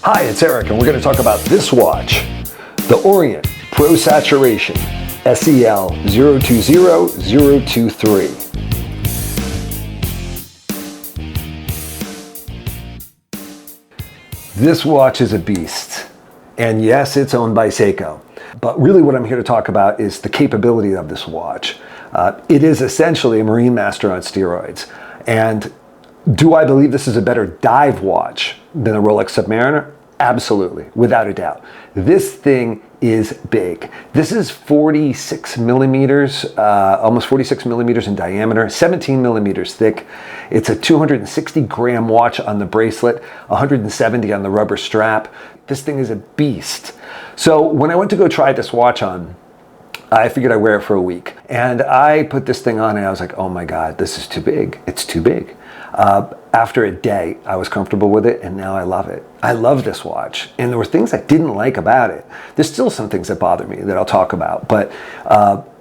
Hi, it's Eric, and we're going to talk about this watch, the Orient Pro Saturation SEL 020023. This watch is a beast, and yes, it's owned by Seiko. But really what I'm here to talk about is the capability of this watch. It is essentially a Marinemaster on steroids. And do I believe this is a better dive watch than a Rolex Submariner? Absolutely, without a doubt. This thing is big. This is 46 millimeters, almost 46 millimeters in diameter, 17 millimeters thick. It's a 260 gram watch on the bracelet, 170 on the rubber strap. This thing is a beast. So when I went to go try this watch on, I figured I'd wear it for a week. And I put this thing on and I was like, oh my God, this is too big. It's too big. After a day, I was comfortable with it, and now I love it. I love this watch, and there were things I didn't like about it. There's still some things that bother me that I'll talk about, but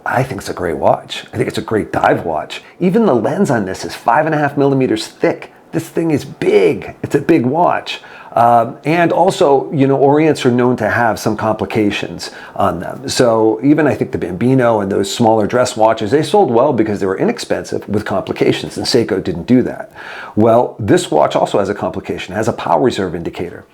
I think it's a great watch. I think it's a great dive watch. Even the lens on this is 5.5 millimeters thick. This thing is big. It's a big watch. And also, you know, Orients are known to have some complications on them. So even I think the Bambino and those smaller dress watches, they sold well because they were inexpensive with complications, and Seiko didn't do that. Well, this watch also has a complication. It has a power reserve indicator,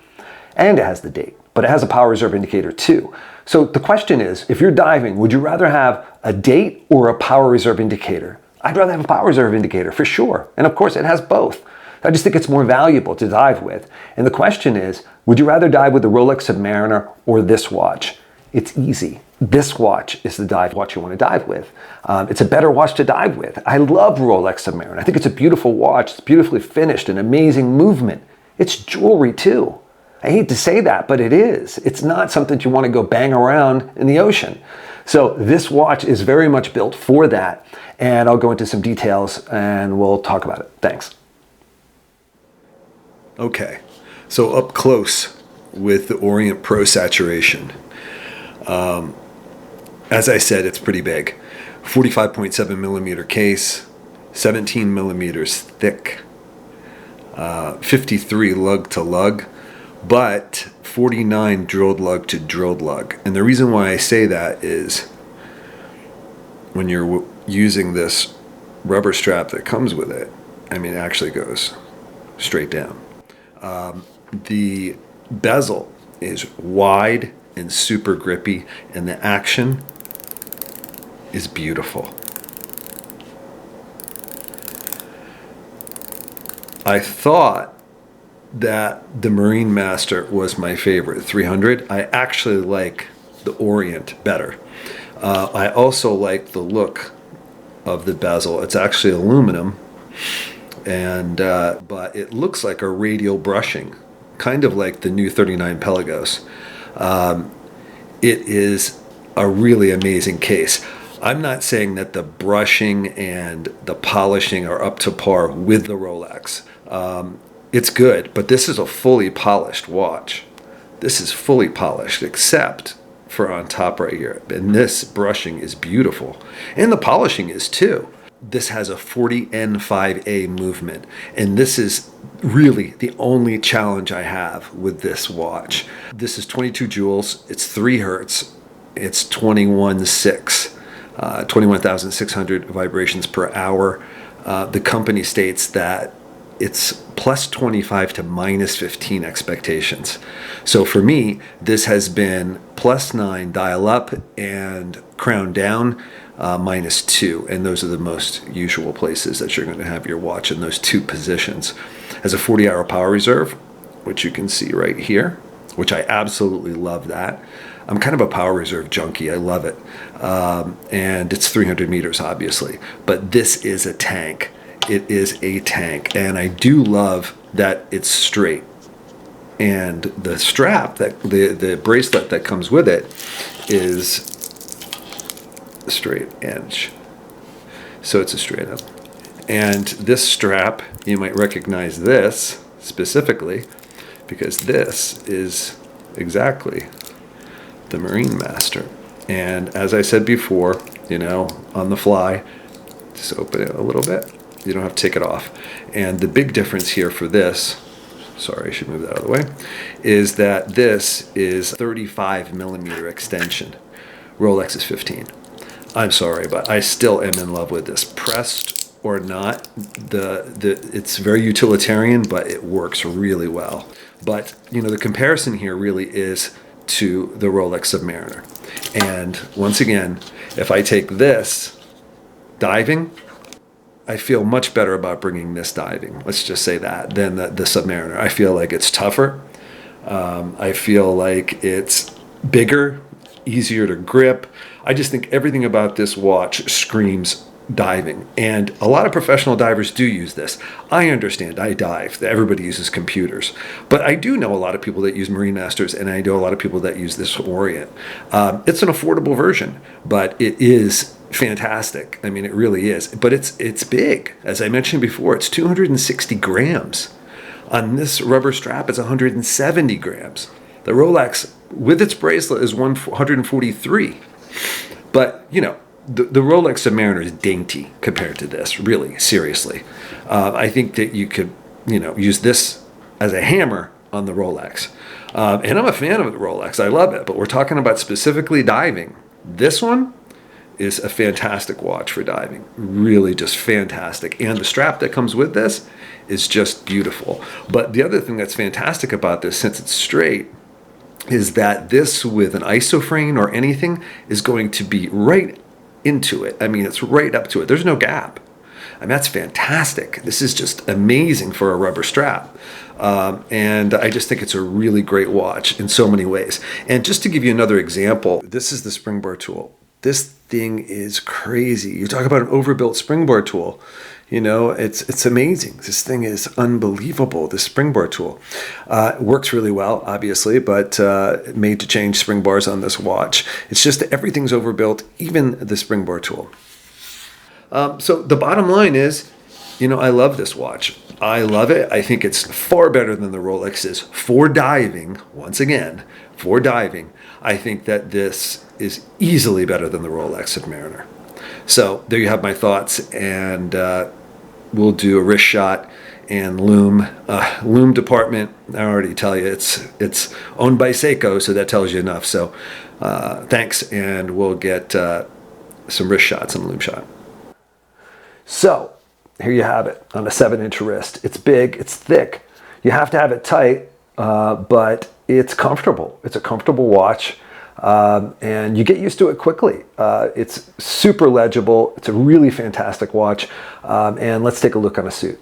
and it has the date, but it has a power reserve indicator too. So the question is, if you're diving, would you rather have a date or a power reserve indicator? I'd rather have a power reserve indicator for sure. And of course it has both. I just think it's more valuable to dive with. And the question is, would you rather dive with the Rolex Submariner or this watch? It's easy. This watch is the dive watch you want to dive with. It's a better watch to dive with. I love Rolex Submariner. I think it's a beautiful watch. It's beautifully finished and amazing movement. It's jewelry too. I hate to say that, but it is. It's not something you want to go bang around in the ocean. So this watch is very much built for that. And I'll go into some details and we'll talk about it. Thanks. Okay, so up close with the Orient Pro Saturation. As I said, it's pretty big. 45.7 millimeter case, 17 millimeters thick, 53 lug to lug, but 49 drilled lug to drilled lug. And the reason why I say that is when you're using this rubber strap that comes with it, I mean, it actually goes straight down. The bezel is wide and super grippy, and the action is beautiful. I thought that the Marinemaster was my favorite 300. I actually like the Orient better. I also like the look of the bezel. It's actually aluminum, and but it looks like a radial brushing, kind of like the new 39 Pelagos. It is a really amazing case. I'm not saying that the brushing and the polishing are up to par with the Rolex. It's good, but this is a fully polished watch. This is fully polished, except for on top right here. And this brushing is beautiful, and the polishing is too. This has a 40N5A movement, and this is really the only challenge I have with this watch. This is 22 joules, it's 3 hertz, it's 21,600 vibrations per hour. The company states that it's plus 25 to minus 15 expectations. So for me, this has been plus 9 dial up and crown down, minus 2, and those are the most usual places that you're going to have your watch in those two positions. Has a 40-hour power reserve, which you can see right here, which I absolutely love that. I'm kind of a power reserve junkie. I love it. And it's 300 meters, obviously, but this is a tank. It is a tank, and I do love that it's straight. And the strap, that the bracelet that comes with it is straight edge, so it's a straight up. And this strap, you might recognize this specifically because this is exactly the Marinemaster. And as I said before, you know, on the fly, just open it a little bit. You don't have to take it off. And the big difference here for this, sorry, I should move that out of the way, is that this is 35 millimeter extension. Rolex is 15. I'm sorry, but I still am in love with this. Pressed or not, it's very utilitarian, but it works really well. But, the comparison here really is to the Rolex Submariner. And once again, if I take this diving, I feel much better about bringing this diving, let's just say that, than the Submariner. I feel like it's tougher. I feel like it's bigger, easier to grip. I just think everything about this watch screams diving. And a lot of professional divers do use this. I understand, I dive. Everybody uses computers. But I do know a lot of people that use Marinenmasters, and I know a lot of people that use this Orient. It's an affordable version, but it is fantastic. I mean, it really is. But it's big. As I mentioned before, it's 260 grams. On this rubber strap, it's 170 grams. The Rolex, with its bracelet, is 143. But, the Rolex Submariner is dainty compared to this, really, seriously. I think that you could, use this as a hammer on the Rolex. And I'm a fan of the Rolex. I love it. But we're talking about specifically diving. This one is a fantastic watch for diving. Really just fantastic. And the strap that comes with this is just beautiful. But the other thing that's fantastic about this, since it's straight, is that this with an isoframe or anything is going to be right into it. I mean, it's right up to it. There's no gap. I mean, that's fantastic. This is just amazing for a rubber strap. And I just think it's a really great watch in so many ways. And just to give you another example, this is the springboard tool. This thing is crazy. You talk about an overbuilt springboard tool. It's amazing. This thing is unbelievable, this springboard tool. It works really well, obviously, but made to change spring bars on this watch. It's just that everything's overbuilt, even the springboard tool. So the bottom line is, I love this watch. I love it. I think it's far better than the Rolex is for diving. Once again, for diving, I think that this is easily better than the Rolex Submariner. So there you have my thoughts, and we'll do a wrist shot and lume department. I already tell you it's owned by Seiko, so that tells you enough. So thanks, and we'll get some wrist shots and lume shot. So here you have it on a 7-inch wrist. It's big, it's thick. You have to have it tight, but it's comfortable. It's a comfortable watch. And you get used to it quickly. It's super legible. It's a really fantastic watch. And let's take a look on a suit.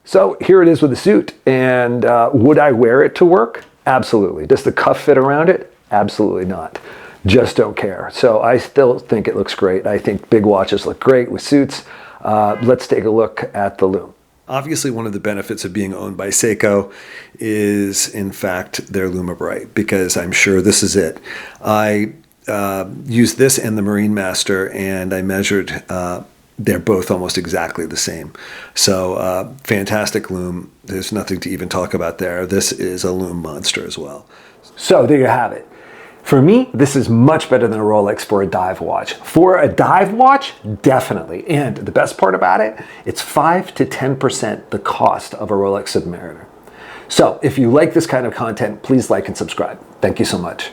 So here it is with a suit. And would I wear it to work? Absolutely. Does the cuff fit around it? Absolutely not. Just don't care. So I still think it looks great. I think big watches look great with suits. Let's take a look at the lume. Obviously, one of the benefits of being owned by Seiko is, in fact, their Lumibrite, because I'm sure this is it. I used this and the Marinemaster, and I measured. They're both almost exactly the same. So fantastic lume. There's nothing to even talk about there. This is a lume monster as well. So there you have it. For me, this is much better than a Rolex for a dive watch. For a dive watch, definitely. And the best part about it, it's 5 to 10% the cost of a Rolex Submariner. So if you like this kind of content, please like and subscribe. Thank you so much.